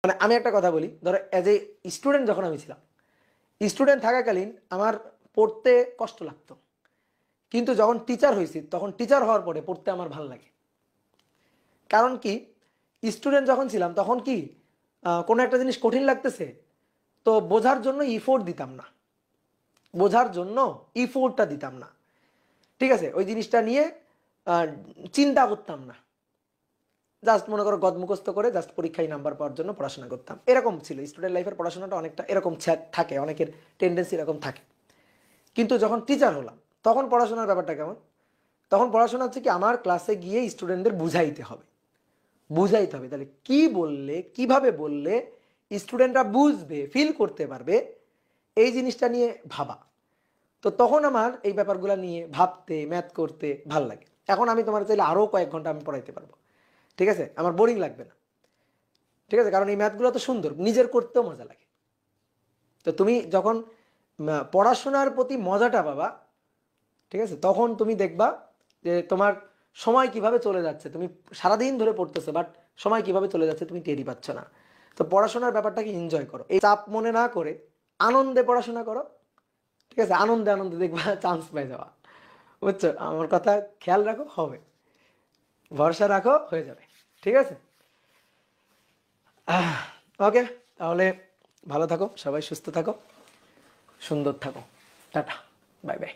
মানে আমি একটা কথা বলি, ধরো অ্যাজ এ স্টুডেন্ট যখন আমি ছিলাম, স্টুডেন্ট থাকাকালীন আমার পড়তে কষ্ট লাগতো, কিন্তু যখন টিচার হয়েছি তখন টিচার হওয়ার পরে পড়তে আমার ভালো লাগে। কারণ কি, স্টুডেন্ট যখন ছিলাম তখন কি কোনো একটা জিনিস কঠিন লাগতেছে তো বোঝার জন্য ইফোর্ট দিতাম না, বোঝার জন্য ইফোর্টটা দিতাম না, ঠিক আছে, ওই জিনিসটা নিয়ে চিন্তা করতাম না, জাস্ট মনে করো গদ মুখস্থ করে জাস্ট পরীক্ষায় নাম্বার পাওয়ার জন্য পড়াশোনা করতাম। এরকম ছিল স্টুডেন্ট লাইফের পড়াশোনাটা, অনেকটা এরকম থাকে, অনেকের টেন্ডেন্সি এরকম থাকে। কিন্তু যখন টিচার হলাম তখন পড়াশোনার ব্যাপারটা কেমন, তখন পড়াশোনা হচ্ছে কি আমার ক্লাসে গিয়ে স্টুডেন্টদের বুঝাইতে হবে, বুঝাইতে হবে তাহলে কি বললে কিভাবে বললে স্টুডেন্টরা বুঝবে, ফিল করতে পারবে, এই জিনিসটা নিয়ে ভাবা। তো তখন আমার এই ব্যাপারগুলো নিয়ে ভাবতে, ম্যাথ করতে ভাল লাগে। এখন আমি তোমার চাইলে আরও কয়েক ঘন্টা আমি পড়াইতে পারবো, ঠিক আছে, আমার বোরিং লাগবে না, ঠিক আছে, কারণ এই ম্যাথগুলো তো সুন্দর, নিজের করতেও মজা লাগে। তো তুমি যখন পড়াশোনার প্রতি মজাটা পাবা, ঠিক আছে, তখন তুমি দেখবা যে তোমার সময় কিভাবে চলে যাচ্ছে, তুমি সারাদিন ধরে পড়তেছো বাট সময় কিভাবে চলে যাচ্ছে তুমি টেরই পাচ্ছ না। তো পড়াশোনার ব্যাপারটাকে এনজয় করো, এই চাপ মনে না করে আনন্দে পড়াশোনা করো, ঠিক আছে, আনন্দে আনন্দে দেখবা চান্স পাই যাওয়া। বুঝছো আমার কথা, খেয়াল রাখো, হবে, ভরসা রাখো, হয়ে যাবে, ঠিক আছে। ওকে, তাহলে ভালো থাকো, সবাই সুস্থ থাকো, সুন্দর থাকো, টাটা, বাই বাই।